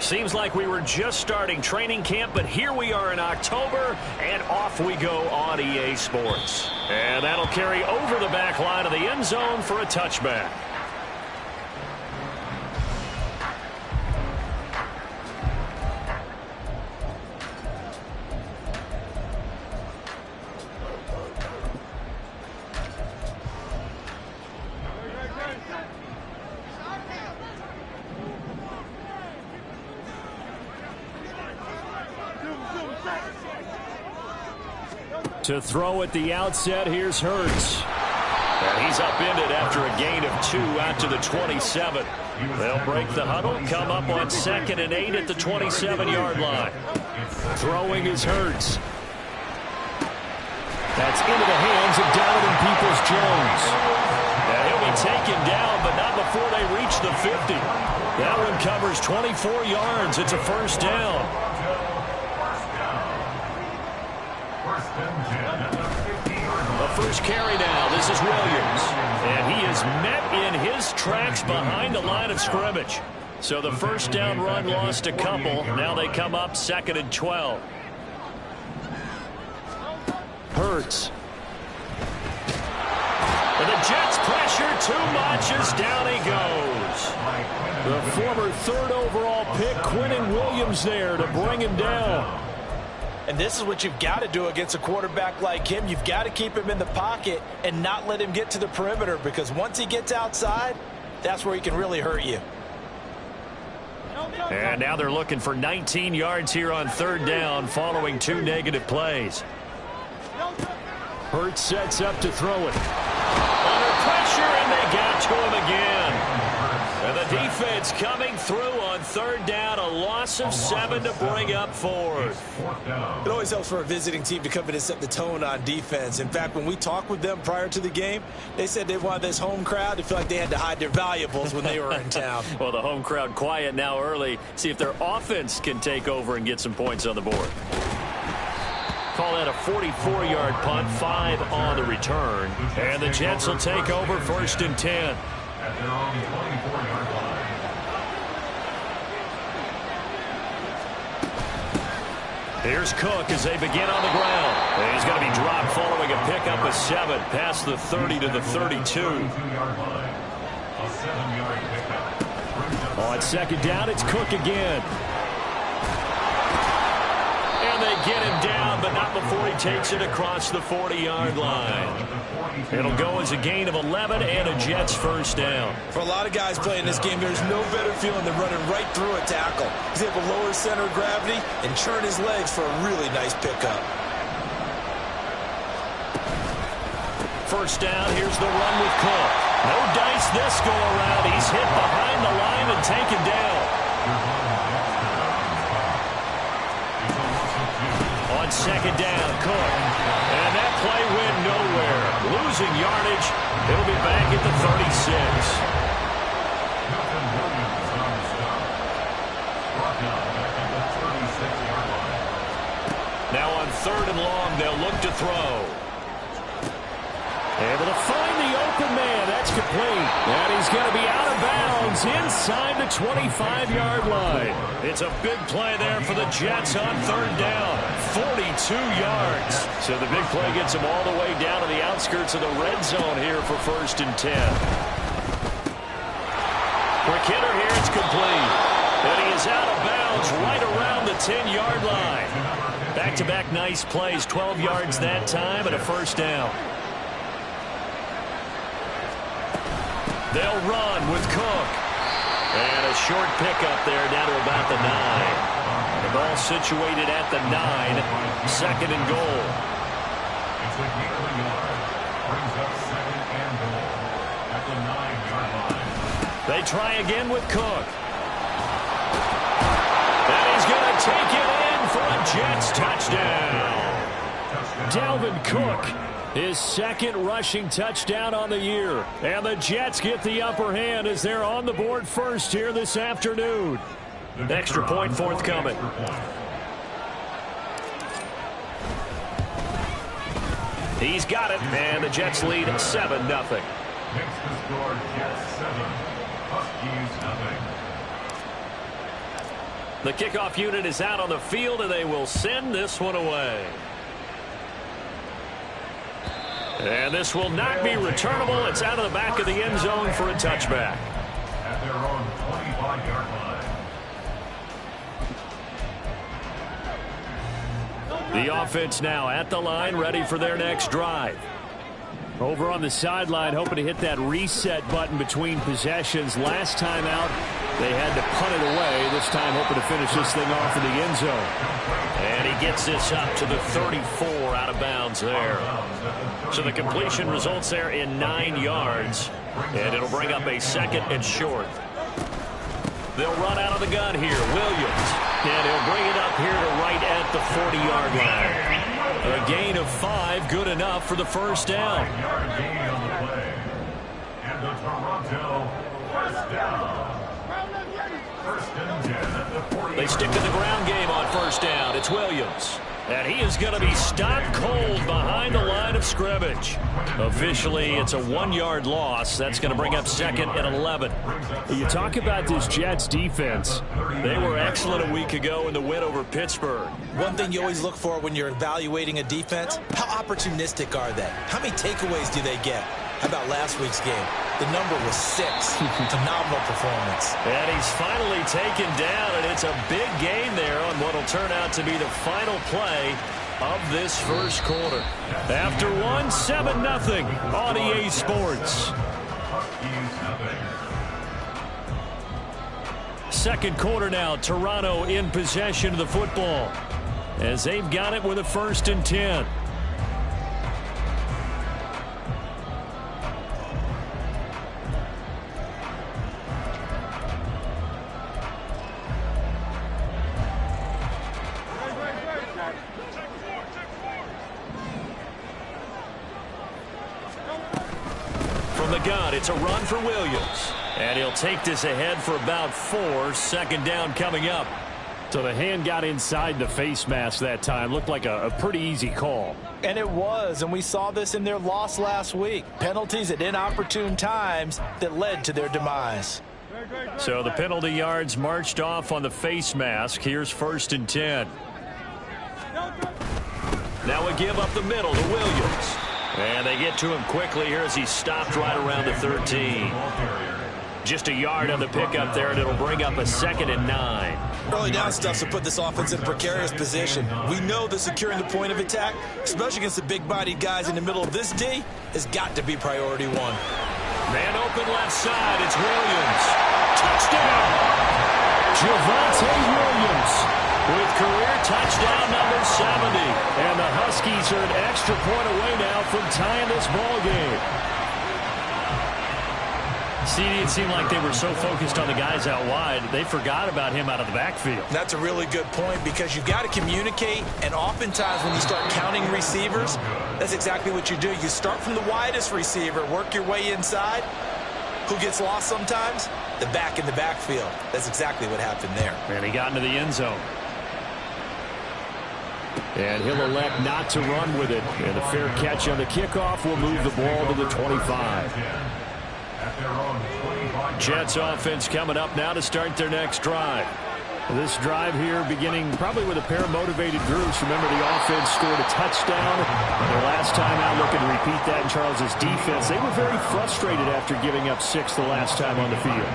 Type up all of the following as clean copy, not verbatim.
Seems like we were just starting training camp, but here we are in October, and off we go on EA Sports. And that'll carry over the back line of the end zone for a touchback. To throw at the outset, here's Hurts. And he's upended after a gain of 2 out to the 27. They'll break the huddle, come up on 2nd and 8 at the 27-yard line. Throwing is Hurts. That's into the hands of Donovan Peoples-Jones. Now he'll be taken down, but not before they reach the 50. That one covers 24 yards. It's a first down. The first carry now. This is Williams. And he is met in his tracks behind the line of scrimmage. So the first down run lost a couple. Now they come up 2nd and 12. Hurts. And the Jets pressure too much as down he goes. The former 3rd overall pick, Quinnen Williams, there to bring him down. And this is what you've got to do against a quarterback like him. You've got to keep him in the pocket and not let him get to the perimeter, because once he gets outside, that's where he can really hurt you. And now they're looking for 19 yards here on 3rd down following 2 negative plays. Hurts sets up to throw it. Under pressure, and they got to him again. And the defense coming through on 3rd down, a loss of 7 to bring up 4th. It always helps for a visiting team to come in and set the tone on defense. In fact, when we talked with them prior to the game, they said they wanted this home crowd to feel like they had to hide their valuables when they were in town. Well, the home crowd quiet now early. See if their offense can take over and get some points on the board. Call that a 44-yard punt, 5 on the return. And the Jets will take over 1st and 10. At their own 24-yard line. Here's Cook as they begin on the ground. And he's going to be dropped following a pickup of 7 past the 30 to the 32. 32-yard line. A 7-yard pickup. On 2nd down, it's Cook again. And they get him down, but not before he takes it across the 40-yard line. It'll go as a gain of 11 and a Jets first down. For a lot of guys playing this game, there's no better feeling than running right through a tackle. He's able to lower his center of gravity and churn his legs for a really nice pickup. First down, here's the run with Cook. No dice this go around. He's hit behind the line and taken down. On 2nd down, Cook. And that play went nowhere. Losing yardage. It'll be back at the 36. Now on 3rd and long, they'll look to throw. Able to find the open man. That's complete. And he's going to be out of bounds inside the 25-yard line. It's a big play there for the Jets on 3rd down. 42 yards. So the big play gets them all the way down to the outskirts of the red zone here for 1st and 10. Quick hitter here. It's complete. And he is out of bounds right around the 10-yard line. Back-to-back nice plays. 12 yards that time and a first down. They'll run with Cook. And a short pickup there down to about the 9. The ball situated at the 9. 2nd and goal. It's a gain of a yard. Brings up 2nd and goal at the 9-yard line. They try again with Cook. And he's going to take it in for a Jets touchdown. Dalvin Cook. His 2nd rushing touchdown on the year. And the Jets get the upper hand as they're on the board first here this afternoon. Extra point forthcoming. He's got it, and the Jets lead 7-0. Makes the score Jets 7, Huskies 0. The kickoff unit is out on the field, and they will send this one away. And this will not be returnable. It's out of the back of the end zone for a touchback. At their own 25-yard line. The offense now at the line, ready for their next drive. Over on the sideline, hoping to hit that reset button between possessions. Last time out, they had to punt it away. This time, hoping to finish this thing off in the end zone. And he gets this up to the 34, out of bounds there. So the completion results there in 9 yards. And it'll bring up a second and short. They'll run out of the gun here. Williams. And he'll bring it up here to right at the 40-yard line. A gain of 5, good enough for the first down. 5-yard gain on the play. And the Toronto first down. First and 10 at the 40. They stick to the ground game on first down. It's Williams. And he is going to be stopped cold behind the line of scrimmage. Officially, it's a 1-yard loss. That's going to bring up second and 11. You talk about this Jets defense. They were excellent a week ago in the win over Pittsburgh. One thing you always look for when you're evaluating a defense, how opportunistic are they? How many takeaways do they get? How about last week's game? The number was 6. Phenomenal performance. And he's finally taken down, and it's a big gain there on what will turn out to be the final play of this first quarter. After one, 7-0 on EA Sports. Second quarter now, Toronto in possession of the football as they've got it with a 1st and 10. From the gun, it's a run for Williams. And he'll take this ahead for about 4. Second down coming up. So the hand got inside the face mask that time. Looked like a pretty easy call. And it was, and we saw this in their loss last week. Penalties at inopportune times that led to their demise. So the penalty yards marched off on the face mask. Here's 1st and 10. Now we give up the middle to Williams. And they get to him quickly here as he stopped right around the 13. Just a yard on the pickup there, and it'll bring up a 2nd and 9. Early down stuff to put this offense in a precarious position. We know that securing the point of attack, especially against the big-bodied guys in the middle of this D, has got to be priority 1. Man open left side, it's Williams. Touchdown! Javonte Williams With career touchdown number 70. And the Huskies are an extra point away now from tying this ball game. CD, it seemed like they were so focused on the guys out wide, they forgot about him out of the backfield. That's a really good point because you've got to communicate, and oftentimes when you start counting receivers, that's exactly what you do. You start from the widest receiver, work your way inside. Who gets lost sometimes? The back in the backfield. That's exactly what happened there. And he got into the end zone. And he'll elect not to run with it. And a fair catch on the kickoff will move the ball to the 25. Jets offense coming up now to start their next drive. This drive here beginning probably with a pair of motivated groups. Remember, the offense scored a touchdown. Their last time out, looking to repeat that in Charles's defense. They were very frustrated after giving up 6 the last time on the field.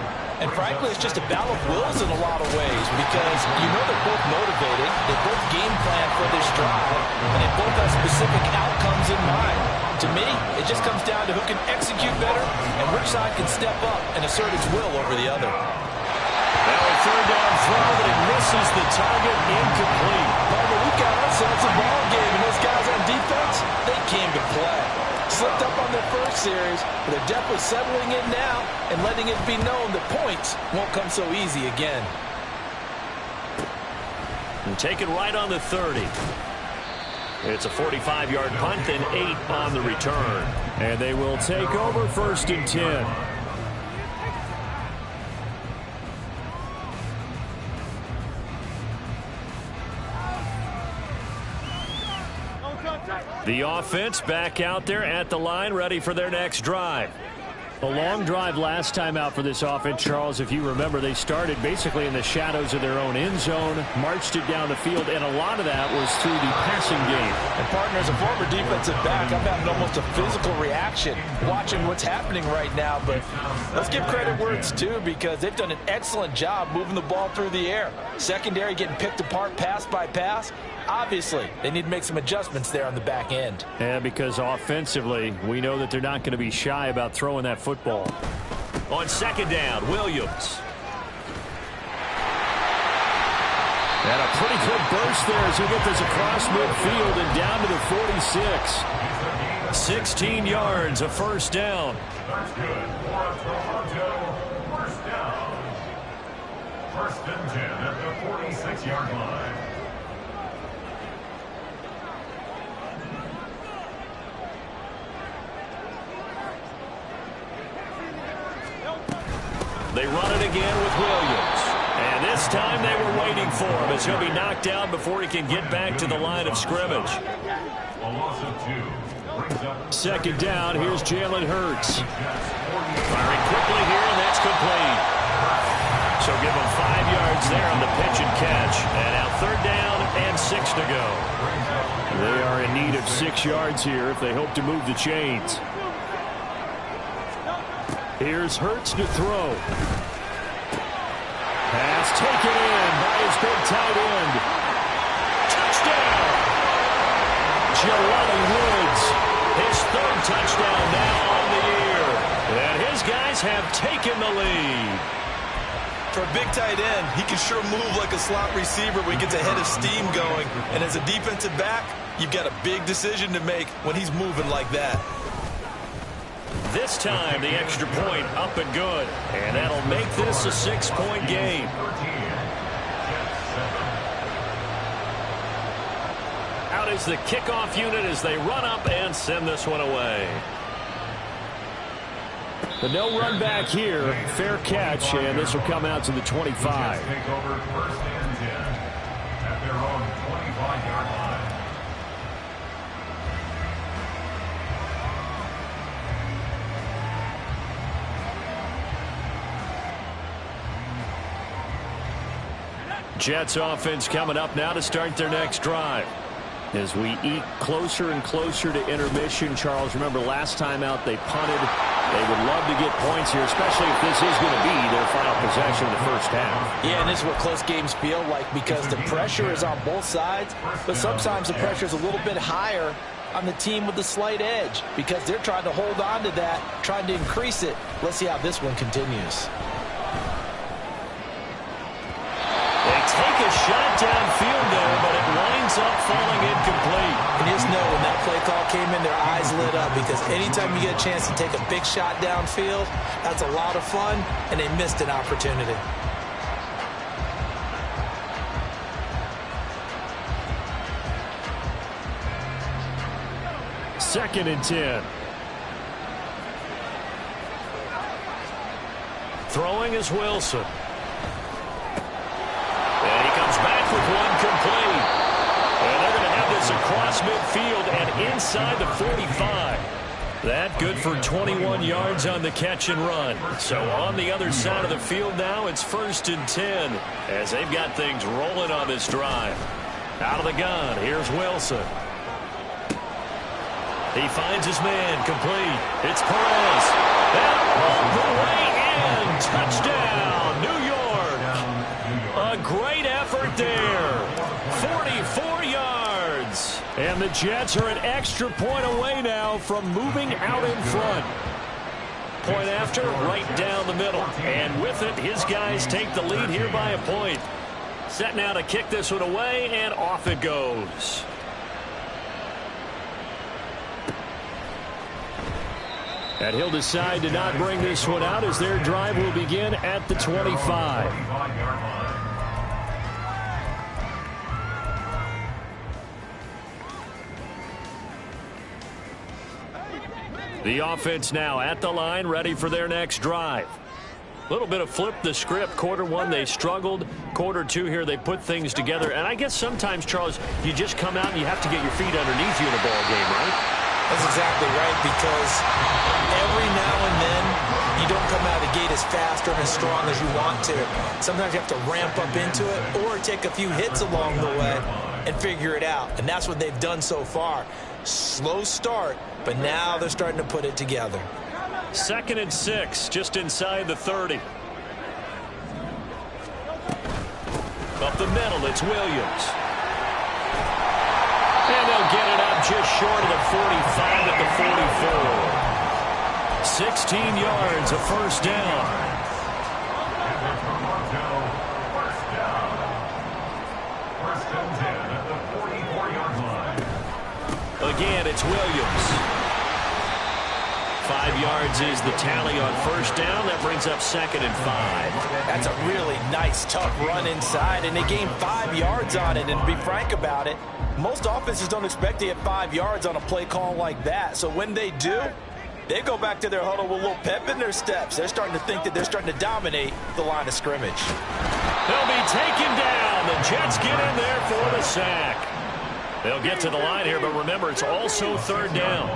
And frankly, it's just a battle of wills in a lot of ways because you know they're both motivated, they both game plan for this drive, and they both have specific outcomes in mind. To me, it just comes down to who can execute better and which side can step up and assert its will over the other. Now a third down throw, but it misses the target, incomplete. But we've got ourselves a ball game, and those guys on defense, they came to play. Slipped up on their first series, but they're definitely settling in now and letting it be known that points won't come so easy again. And take it right on the 30. It's a 45-yard punt and 8 on the return. And they will take over 1st and 10. The offense back out there at the line, ready for their next drive. A long drive last time out for this offense, Charles. If you remember, they started basically in the shadows of their own end zone, marched it down the field, and a lot of that was through the passing game. And, partner, as a former defensive back, I'm having almost a physical reaction watching what's happening right now. But let's give credit where it's due, because they've done an excellent job moving the ball through the air. Secondary getting picked apart pass by pass. Obviously, they need to make some adjustments there on the back end. Yeah, because offensively, we know that they're not going to be shy about throwing that football. On second down, Williams. And a pretty good burst there as he gets this across midfield and down to the 46. 16 yards, a first down. That's good for a Toronto first down. First and 10 at the 46-yard line. They run it again with Williams. And this time they were waiting for him, as he'll be knocked down before he can get back to the line of scrimmage. A loss of 2 brings up Second down, here's Jalen Hurts. Firing quickly here, and that's complete. So give him 5 yards there on the pitch and catch. And now third down and 6 to go. They are in need of 6 yards here if they hope to move the chains. Here's Hurts to throw. Pass taken in by his big tight end. Touchdown! Jelani Woods, his third touchdown now on the year. And his guys have taken the lead. For a big tight end, he can sure move like a slot receiver when he gets a head of steam going. And as a defensive back, you've got a big decision to make when he's moving like that. This time, the extra point up and good. And that'll make this a 6-point game. Out is the kickoff unit as they run up and send this one away. The no run back here, fair catch, and this will come out to the 25. Take over first and 10 at their own 25-yard line. Jets offense coming up now to start their next drive. As we eat closer and closer to intermission, Charles, remember last time out they punted. They would love to get points here, especially if this is going to be their final possession of the first half. Yeah, and this is what close games feel like, because the pressure is on both sides, but sometimes the pressure is a little bit higher on the team with the slight edge, because they're trying to hold on to that, trying to increase it. Let's see how this one continues. They take a shot downfield there, but it winds up falling incomplete. And you just know when that play call came in, their eyes lit up, because anytime you get a chance to take a big shot downfield, that's a lot of fun, and they missed an opportunity. Second and 10. Throwing is Wilson. And he comes back with one complete. And they're going to have this across midfield and inside the 45. That good for 21 yards on the catch and run. So on the other side of the field now, it's first and 10 as they've got things rolling on this drive. Out of the gun, here's Wilson. He finds his man, complete. It's Perez. And all the way in. Touchdown, New York. A great effort there. 44 yards. And the Jets are an extra point away now from moving out in front. Point after, right down the middle. And with it, his guys take the lead here by a point. Set now to kick this one away, and off it goes. And he'll decide to not bring this one out as their drive will begin at the 25. The offense now at the line, ready for their next drive. A little bit of flip the script. Quarter one, they struggled. Quarter two here, they put things together. And I guess sometimes, Charles, you just come out and you have to get your feet underneath you in a ball game, right? That's exactly right, because every now and then fast or as strong as you want to. Sometimes you have to ramp up into it or take a few hits along the way and figure it out. And that's what they've done so far. Slow start, but now they're starting to put it together. 2nd and 6, just inside the 30. Up the middle, it's Williams. And they'll get it up just short of the 45 at the 44. 16 yards, a first down. First and 10 at the 44-yard line. Again, it's Williams. 5 yards is the tally on first down. That brings up 2nd and 5. That's a really nice, tough run inside, and they gained 5 yards on it. And to be frank about it, most offenses don't expect to get 5 yards on a play call like that. So when they do, they go back to their huddle with a little pep in their steps. They're starting to think that they're starting to dominate the line of scrimmage. They'll be taken down. The Jets get in there for the sack. They'll get to the line here, but remember, it's also 3rd down.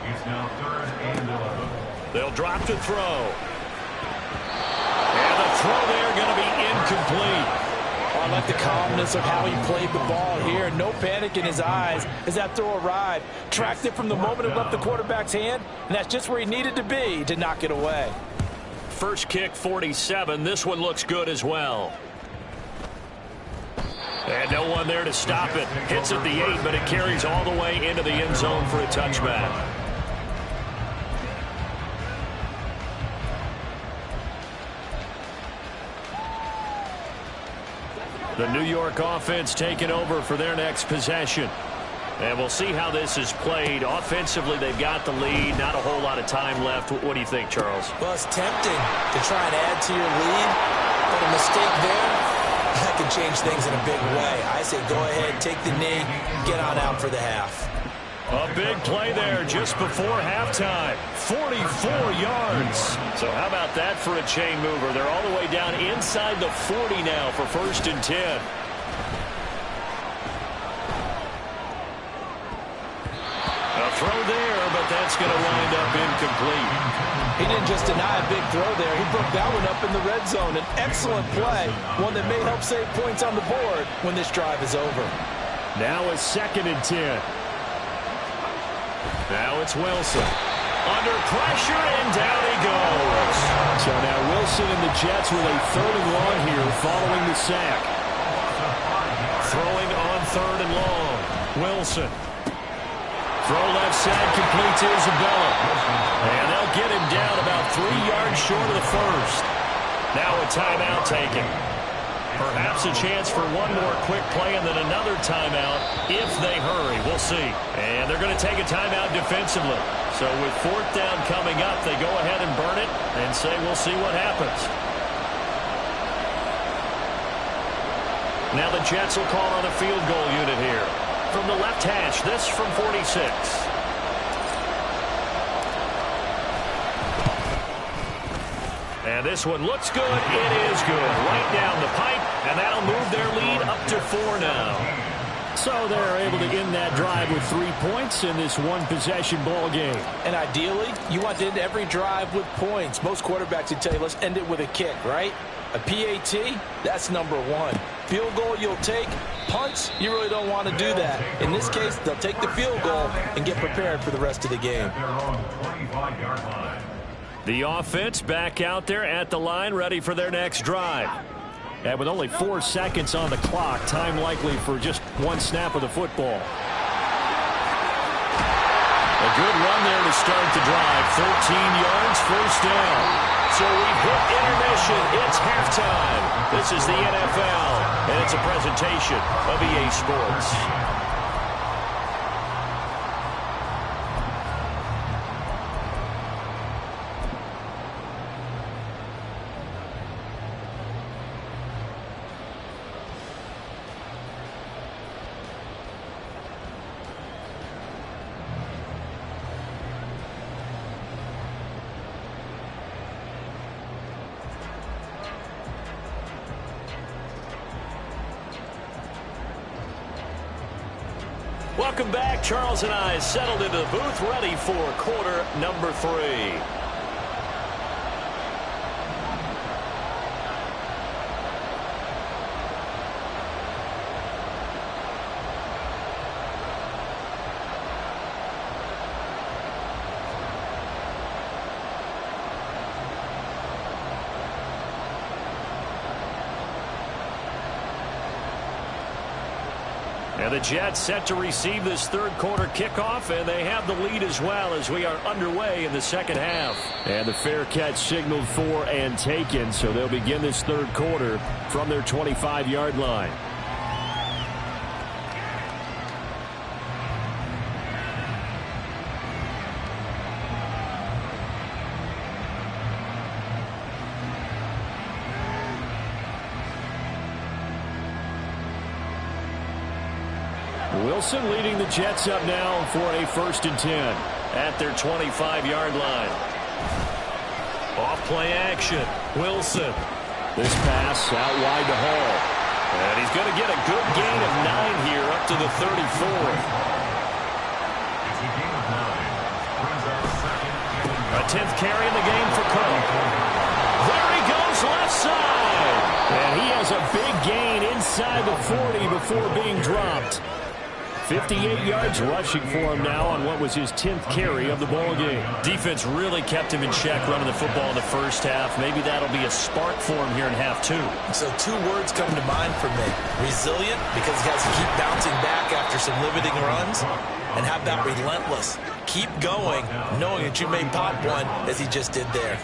It's now 3rd and 11. They'll drop to throw. And the throw there going to be incomplete. Oh, I like the calmness of how he played the ball here. No panic in his eyes as that throw arrived. Tracked it from the moment it left the quarterback's hand, and that's just where he needed to be to knock it away. First kick, 47. This one looks good as well. And no one there to stop it. Hits at the 8, but it carries all the way into the end zone for a touchback. The New York offense taking over for their next possession. And we'll see how this is played. Offensively, they've got the lead. Not a whole lot of time left. What do you think, Charles? Well, it's tempting to try and add to your lead, but a mistake there, that can change things in a big way. I say go ahead, take the knee, get on out for the half. A big play there just before halftime. 44 yards. So how about that for a chain mover? They're all the way down inside the 40 now for 1st and 10. A throw there, but that's going to wind up incomplete. He didn't just deny a big throw there. He broke that one up in the red zone. An excellent play, one that may help save points on the board when this drive is over. Now it's 2nd and 10. Now it's Wilson. Under pressure, and down he goes. So now Wilson and the Jets with a 3rd and long here following the sack. Throwing on 3rd and long. Wilson. Throw left side, complete to Isabella. And they'll get him down about 3 yards short of the first. Now a timeout taken. Perhaps a chance for one more quick play and then another timeout if they hurry. We'll see. And they're going to take a timeout defensively. So with 4th down coming up, they go ahead and burn it and say we'll see what happens. Now the Jets will call on a field goal unit here. From the left hash, this from 46. And this one looks good. It is good. Right down the pipe, and that'll move their lead up to 4 now. So they're able to end that drive with 3 points in this one-possession ball game. And ideally, you want to end every drive with points. Most quarterbacks would tell you, let's end it with a kick, right? A PAT, that's number 1. Field goal you'll take. Punts, you really don't want to do that. In this case, they'll take the field goal and get prepared for the rest of the game. They're on the 25-yard line. The offense back out there at the line, ready for their next drive. And with only 4 seconds on the clock, time likely for just one snap of the football. A good run there to start the drive. 13 yards, first down. So we've hit intermission. It's halftime. This is the NFL, and it's a presentation of EA Sports. Welcome back. Charles and I settled into the booth, ready for quarter number 3. And the Jets set to receive this third quarter kickoff, and they have the lead as well as we are underway in the second half. And the fair catch signaled for and taken, so they'll begin this third quarter from their 25-yard line. Wilson leading the Jets up now for a 1st and 10 at their 25-yard line. Off play action. Wilson. This pass out wide to Hall. And he's going to get a good gain of 9 here up to the 34. A 10th carry in the game for Comm. There he goes left side. And he has a big gain inside the 40 before being dropped. 58 yards rushing for him now on what was his 10th carry of the ball game. Defense really kept him in check running the football in the first half. Maybe that'll be a spark for him here in half 2. So 2 words come to mind for me. Resilient, because he has to keep bouncing back after some limiting runs. And how about relentless? Keep going, knowing that you may pop one, as he just did there.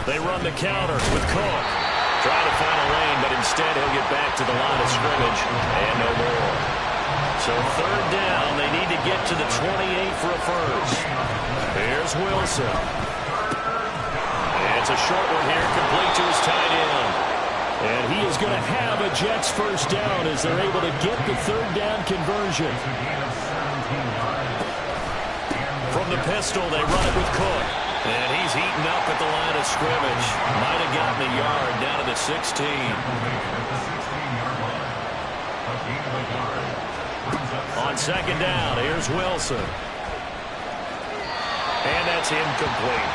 They run the counter with Comm. Trying to find a lane, but instead he'll get back to the line of scrimmage and no more. So 3rd down, they need to get to the 28 for a first. Here's Wilson. It's a short one here, complete to his tight end. And he is going to have a Jets first down as they're able to get the 3rd down conversion. From the pistol, they run it with Cook. And he's heating up at the line of scrimmage. Might have gotten a yard down to the 16. On 2nd down, here's Wilson. And that's incomplete.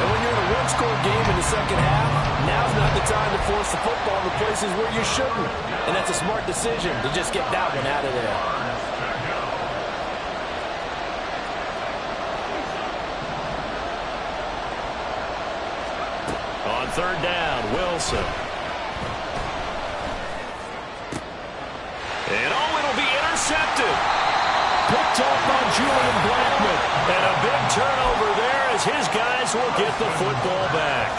And when you're in a one-score game in the second half, now's not the time to force the football to places where you shouldn't. And that's a smart decision to just get that one out of there. On 3rd down, Wilson. And it'll be intercepted. Picked up on Julian Blackman. And a big turnover there as his guys will get the football back.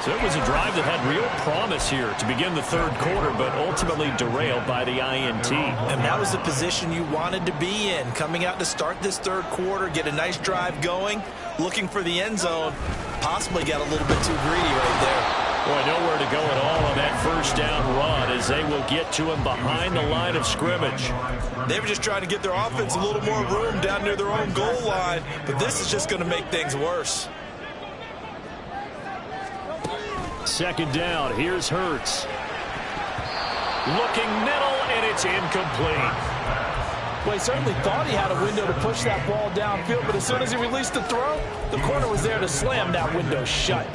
So it was a drive that had real promise here to begin the third quarter, but ultimately derailed by the INT. And that was the position you wanted to be in, coming out to start this third quarter, get a nice drive going, looking for the end zone. Possibly got a little bit too greedy right there. Boy, nowhere to go at all on that first down run as they will get to him behind the line of scrimmage. They were just trying to get their offense a little more room down near their own goal line, but this is just going to make things worse. 2nd down, here's Hurts. Looking middle, and it's incomplete. Well, he certainly thought he had a window to push that ball downfield, but as soon as he released the throw, the corner was there to slam that window shut.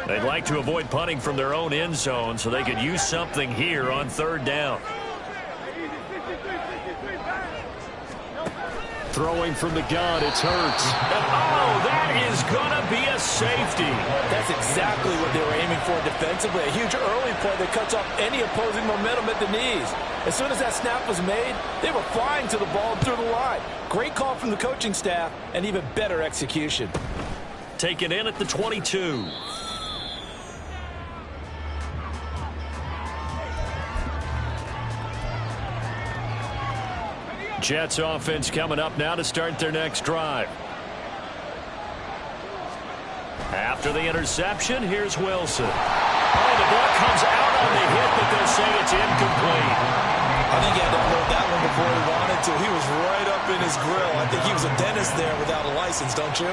They'd like to avoid punting from their own end zone so they could use something here on 3rd down. Throwing from the gun, it's Hurts. And that is going to be a safety. That's exactly what they were aiming for defensively. A huge early play that cuts off any opposing momentum at the knees. As soon as that snap was made, they were flying to the ball through the line. Great call from the coaching staff and even better execution. Taken in at the 22. Jets offense coming up now to start their next drive. After the interception, here's Wilson. Oh, the ball comes out on the hit, but they'll say it's incomplete. I think he had to unload that one before he wanted to. He was right up in his grill. I think he was a dentist there without a license, don't you?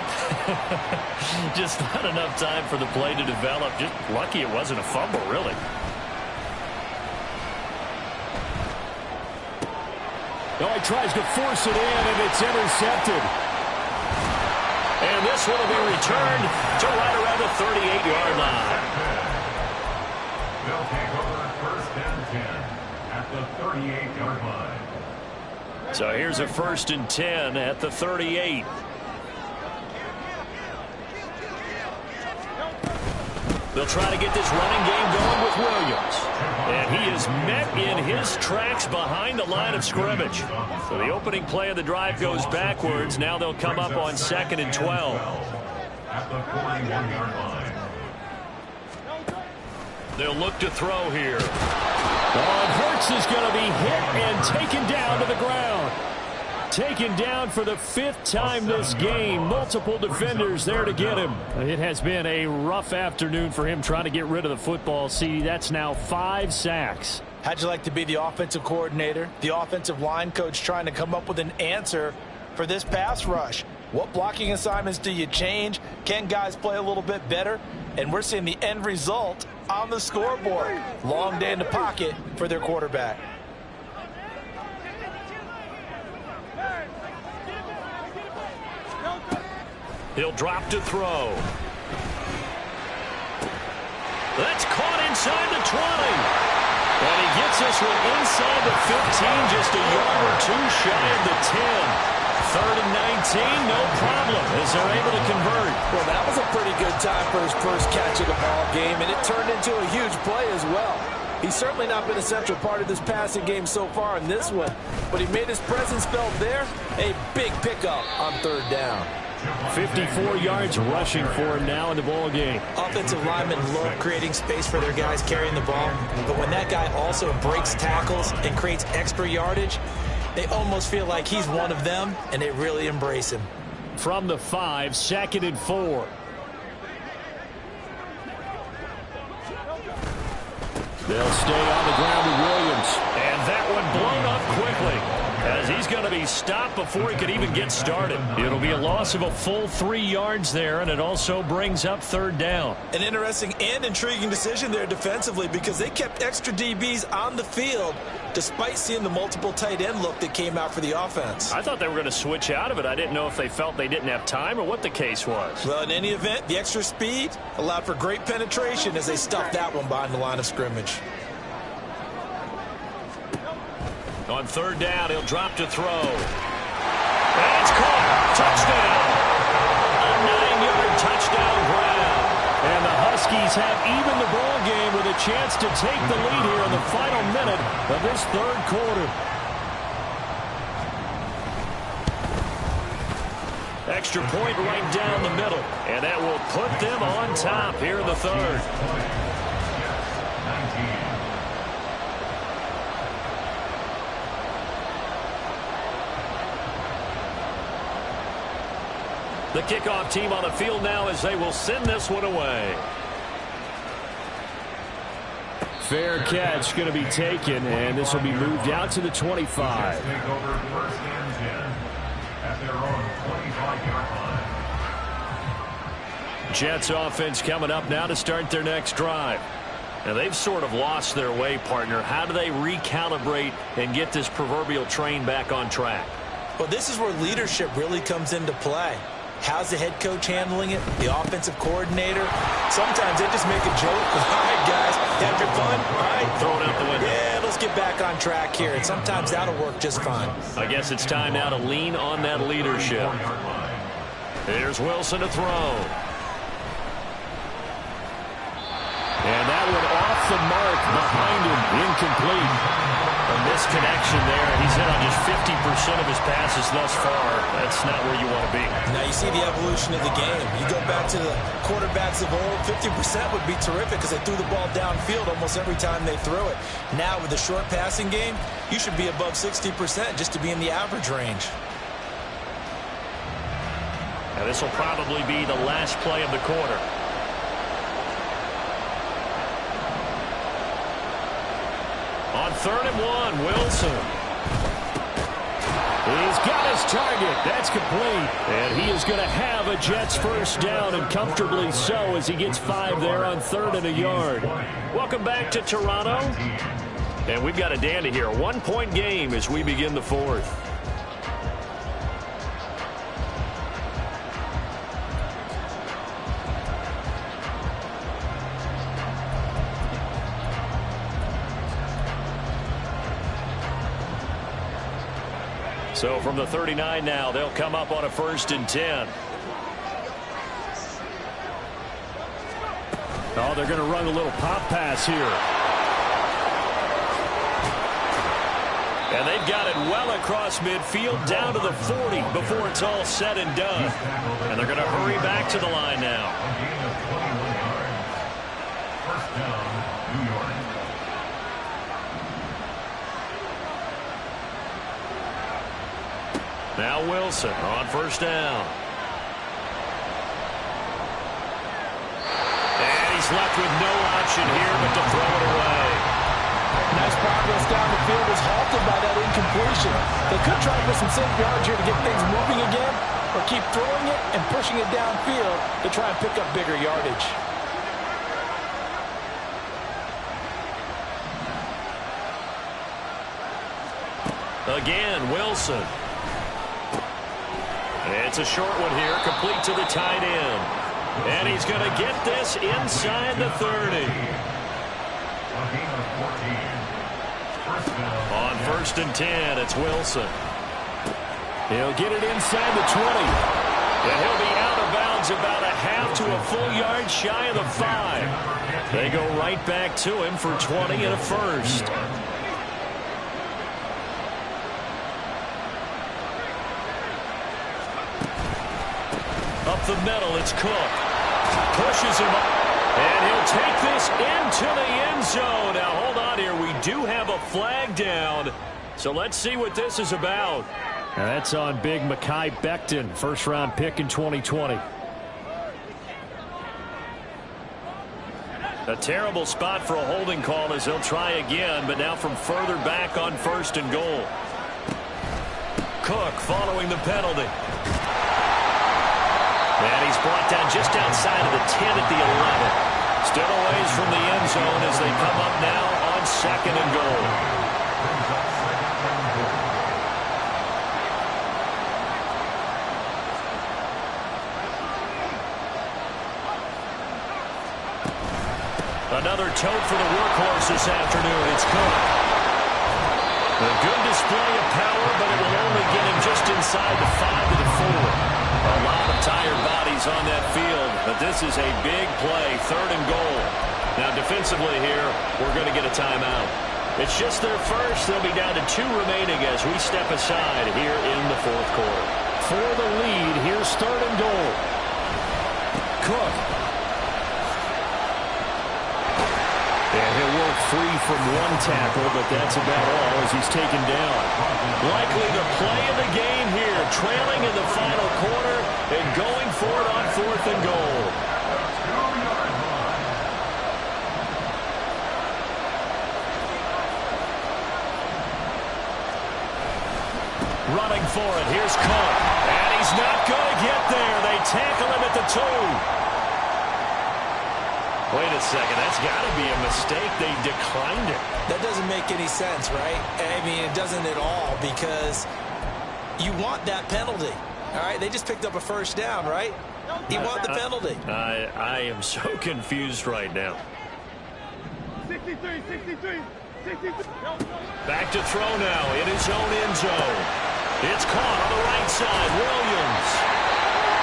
Just not enough time for the play to develop. Just lucky it wasn't a fumble, really. Oh, he tries to force it in, and it's intercepted. And And this one will be returned to right around the 38-yard line. They'll take over 1st and 10 at the 38-yard line. So here's a 1st and 10 at the 38. They'll try to get this running game going with Williams. And he is met in his tracks behind the line of scrimmage. So the opening play of the drive goes backwards. Now they'll come up on 2nd and 12. At the 41-yard line. They'll look to throw here. Hurts is going to be hit and taken down to the ground. Taken down for the 5th time this game. Multiple defenders there to get him. It has been a rough afternoon for him trying to get rid of the football. See, that's now 5 sacks. How'd you like to be the offensive coordinator, the offensive line coach trying to come up with an answer for this pass rush? What blocking assignments do you change? Can guys play a little bit better? And we're seeing the end result on the scoreboard. Long day in the pocket for their quarterback. He'll drop to throw. That's caught inside the 20. And he gets this one inside the 15, just a yard or two shy of the 10. 3rd and 19, no problem, as they're able to convert. Well, that was a pretty good time for his first catch of the ball game, and it turned into a huge play as well. He's certainly not been a central part of this passing game so far in this one, but he made his presence felt there. A big pickup on 3rd down. 54 yards rushing for him now in the ball game. Offensive linemen love creating space for their guys carrying the ball, but when that guy also breaks tackles and creates extra yardage, they almost feel like he's one of them, and they really embrace him. From the 5, 2nd and 4. They'll stay on the ground with Williams. And that one blown up quickly, as he's going to be stopped before he could even get started. It'll be a loss of a full 3 yards there, and it also brings up 3rd down. An interesting and intriguing decision there defensively, because they kept extra DBs on the field despite seeing the multiple tight end look that came out for the offense. I thought they were going to switch out of it. I didn't know if they felt they didn't have time or what the case was. Well, in any event, the extra speed allowed for great penetration as they stuffed that one behind the line of scrimmage. On 3rd down, he'll drop to throw. And it's caught. Touchdown. A 9-yard touchdown grab. And the Huskies have even the ball game with a chance to take the lead here in the final minute of this 3rd quarter. Extra point right down the middle. And that will put them on top here in the 3rd. 19. The kickoff team on the field now as they will send this one away. Fair catch going to be taken, and this will be moved out to the 25. Take over 1st and 10 at their own 25-yard line. Jets offense coming up now to start their next drive. Now they've sort of lost their way, partner. How do they recalibrate and get this proverbial train back on track? Well, this is where leadership really comes into play. How's the head coach handling it? The offensive coordinator? Sometimes they just make a joke. All right, guys, have your fun? All right. Throw it out the window. Yeah, let's get back on track here. And sometimes that'll work just fine. I guess it's time now to lean on that leadership. Here's Wilson to throw. And that one off the mark behind him. Incomplete. A misconnection there. He's hit on just 50% of his passes thus far. That's not where you want to be. Now you see the evolution of the game. You go back to the quarterbacks of old, 50% would be terrific because they threw the ball downfield almost every time they threw it. Now with the short passing game, you should be above 60% just to be in the average range. Now this will probably be the last play of the quarter. On 3rd and 1, Wilson. He's got his target. That's complete. And he is going to have a Jets first down, and comfortably so, as he gets 5 there on 3rd and a yard. Welcome back to Toronto. And we've got a dandy here. A 1-point game as we begin the 4th. So from the 39 now, they'll come up on a 1st and 10. Oh, they're going to run a little pop pass here. And they've got it well across midfield down to the 40 before it's all said and done. And they're going to hurry back to the line now. A gain of 21 yards. First down, New York. Now Wilson on 1st down. And he's left with no option here but to throw it away. Nice progress down the field was halted by that incompletion. They could try for some safe yards here to get things moving again, or keep throwing it and pushing it downfield to try and pick up bigger yardage. Again, Wilson. It's a short one here, complete to the tight end. And he's going to get this inside the 30. A gain of 14. First down. On 1st and 10, it's Wilson. He'll get it inside the 20. And he'll be out of bounds about a half to a full yard shy of the 5. They go right back to him for 20 and a 1st. Up the middle, it's Cook. Pushes him up. And he'll take this into the end zone. Now, hold on here. We do have a flag down. So let's see what this is about. Now that's on big Mekhi Becton, 1st-round pick in 2020. A terrible spot for a holding call as they'll try again, but now from further back on 1st and goal. Cook following the penalty. And he's brought down just outside of the 10 at the 11. Still a ways from the end zone as they come up now on 2nd and goal. Another tote for the workhorse this afternoon. It's Cook. A good display of power, but it will only get him just inside the 5 to the 4. A lot of tired bodies on that field, but this is a big play, 3rd and goal. Now defensively here, we're going to get a timeout. It's just their first. They'll be down to 2 remaining as we step aside here in the 4th quarter. For the lead, here's 3rd and goal. Cook. And he'll work free from one tackle, but that's about all as he's taken down. Likely the play of the game here, trailing in the final quarter and going for it on 4th and goal. Running for it, here's Cook. And he's not going to get there. They tackle him at the 2. Wait a second, that's got to be a mistake. They declined it. That doesn't make any sense, right? I mean, it doesn't at all, because you want that penalty. All right, they just picked up a 1st down, right? You want the penalty. I am so confused right now. 63. Back to throw now in his own end zone. It's caught on the right side, Williams.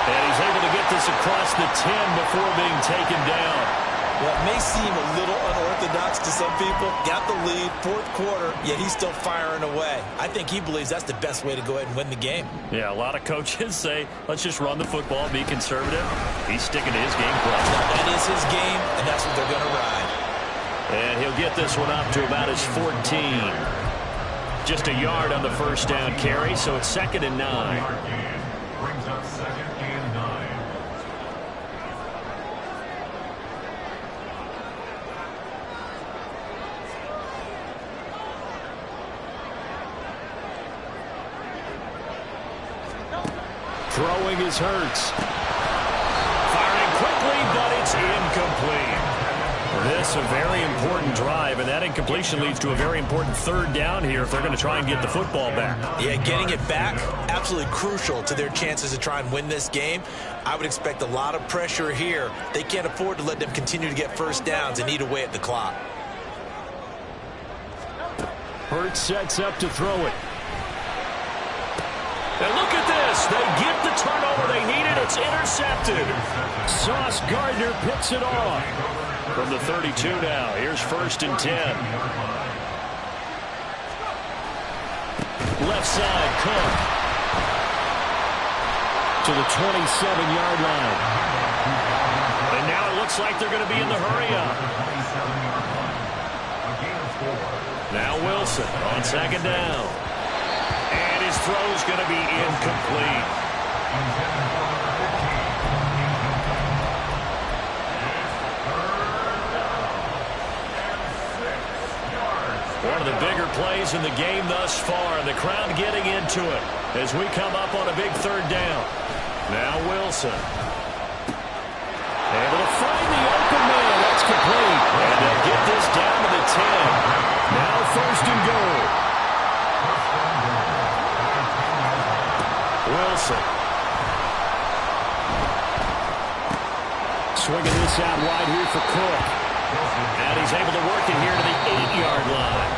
And he's able to get this across the 10 before being taken down. Well, it may seem a little unorthodox to some people. Got the lead, 4th quarter, yet he's still firing away. I think he believes that's the best way to go ahead and win the game. Yeah, a lot of coaches say, let's just run the football, be conservative. He's sticking to his game plan. That is his game, and that's what they're going to ride. And he'll get this one up to about his 14. Just a yard on the 1st down carry, so it's 2nd and 9. Brings up 2nd and 9. Throwing is Hurts. Firing quickly, but it's incomplete. This a very important drive, and that incompletion leads to a very important 3rd down here if they're going to try and get the football back. Yeah, getting it back, absolutely crucial to their chances to try and win this game. I would expect a lot of pressure here. They can't afford to let them continue to get 1st downs and eat away at the clock. Hurts sets up to throw it. And look at this. They get the turnover they needed. It's intercepted. Sauce Gardner picks it off. From the 32 now. Here's 1st and 10. Left side, Comm. To the 27-yard line. And now it looks like they're going to be in the hurry-up. Now Wilson on 2nd down. And his throw's going to be incomplete. One of the bigger plays in the game thus far, and the crowd getting into it as we come up on a big 3rd down. Now Wilson. Able to find the open man. That's complete. And they'll get this down to the 10. Now 1st and goal. Wilson. Swinging this out wide here for Cook. And he's able to work it here to the 8-yard line.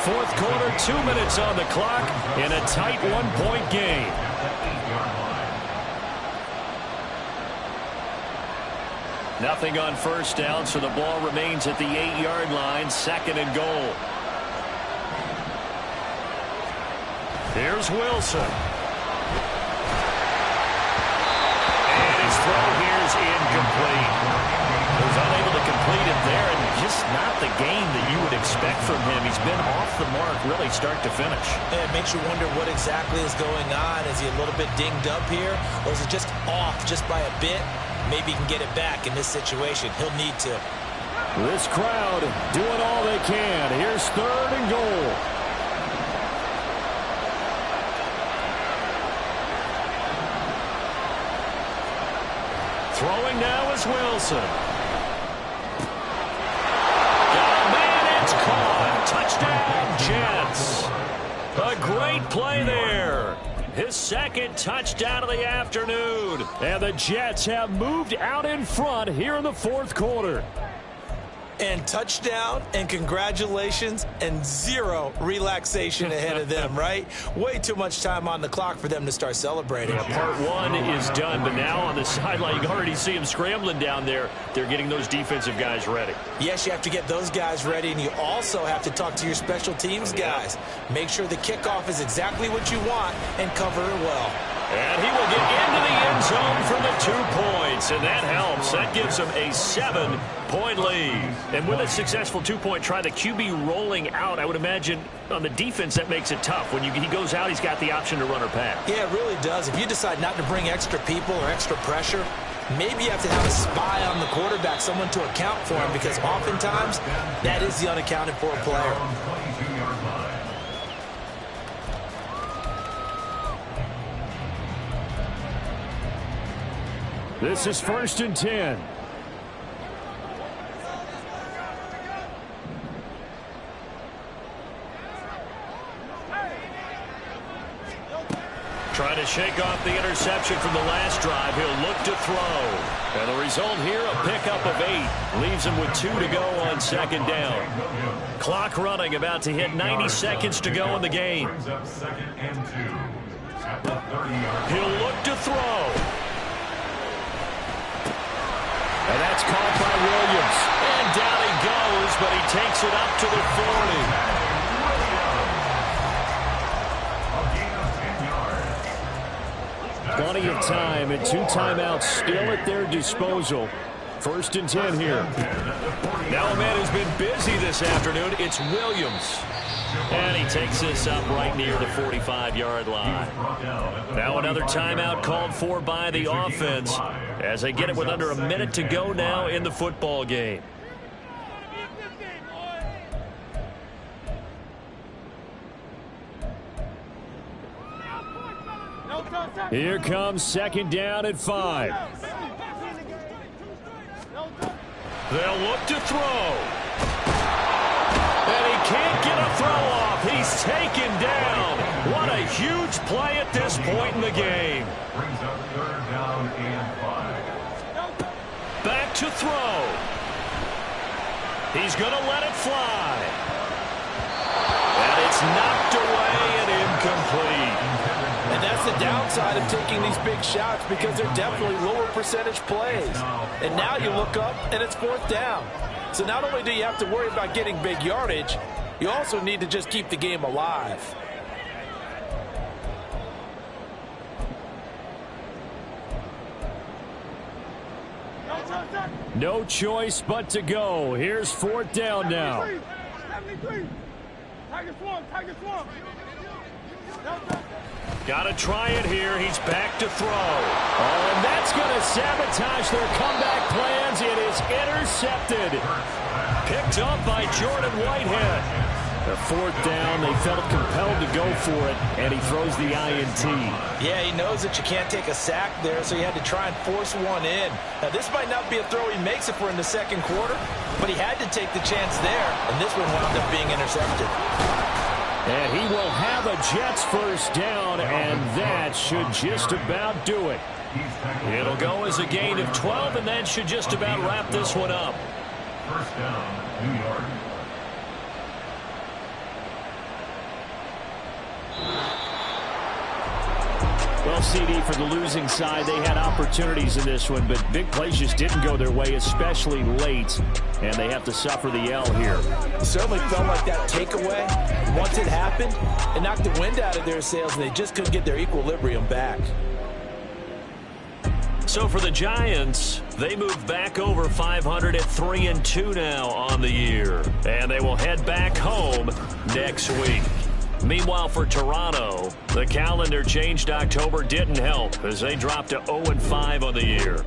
4th quarter, 2 minutes on the clock in a tight 1-point game. Nothing on 1st down, so the ball remains at the 8-yard line, 2nd and goal. Here's Wilson. And his throw here is incomplete. He was unable to complete it there, and just not the game that you would expect from him. He's been off the mark really start to finish. It makes you wonder what exactly is going on. Is he a little bit dinged up here, or is it just off just by a bit? Maybe he can get it back in this situation. He'll need to. This crowd doing all they can. Here's 3rd and goal. Throwing now is Wilson. Got a man, it's caught. Touchdown, Jets. A great play there. His 2nd touchdown of the afternoon. And the Jets have moved out in front here in the 4th quarter. And touchdown, and congratulations, and 0 relaxation ahead of them, right? Way too much time on the clock for them to start celebrating. Yeah, part 1 is done, but now on the sideline, you can already see them scrambling down there. They're getting those defensive guys ready. Yes, you have to get those guys ready, and you also have to talk to your special teams guys. Make sure the kickoff is exactly what you want and cover it well. And he will get into the end zone for the 2 points, and that helps. That gives him a 7-point lead. And with a successful 2-point try, the QB rolling out, I would imagine on the defense that makes it tough. When he goes out, he's got the option to run or pass. Yeah, it really does. If you decide not to bring extra people or extra pressure, maybe you have to have a spy on the quarterback, someone to account for him, because oftentimes that is the unaccounted for player. This is 1st and 10. Trying to shake off the interception from the last drive. He'll look to throw. And the result here, a pickup of 8. Leaves him with 2 to go on 2nd down. Clock running, about to hit 90 seconds to go in the game. He'll look to throw. And that's caught by Williams. And down he goes, but he takes it up to the 40. Plenty of time and 2 timeouts still at their disposal. 1st and 10 here. Now a man who's been busy this afternoon, it's Williams. And he takes this up right near the 45-yard line. Now another timeout called for by the offense as they get it with under a minute to go now in the football game. Here comes 2nd down at 5. They'll look to throw. And he can't get a throw off. He's taken down. What a huge play at this point in the game. Brings up 3rd down and 5. Back to throw. He's going to let it fly. And it's knocked away and incomplete. And that's the downside of taking these big shots because they're definitely lower percentage plays. And now you look up, and it's 4th down. So not only do you have to worry about getting big yardage, you also need to just keep the game alive. No choice but to go. Here's 4th down now. 73. Tiger swamp. Got to try it here. He's back to throw. Oh, and that's going to sabotage their comeback plans. It is intercepted. Picked up by Jordan Whitehead. The 4th down, they felt compelled to go for it, and he throws the INT. Yeah, he knows that you can't take a sack there, so he had to try and force one in. Now, this might not be a throw he makes if we're in the 2nd quarter, but he had to take the chance there, and this one wound up being intercepted. And he will have a Jets 1st down, and that should just about do it. It'll go as a gain of 12, and that should just about wrap this one up. 1st down, New York. Well, CD, for the losing side, they had opportunities in this one, but big plays just didn't go their way, especially late, and they have to suffer the L here. It certainly felt like that takeaway, once it happened, it knocked the wind out of their sails, and they just couldn't get their equilibrium back. So for the Giants, they move back over 500 at 3-2 now on the year, and they will head back home next week. Meanwhile, for Toronto, the calendar changed October didn't help as they dropped to 0-5 on the year.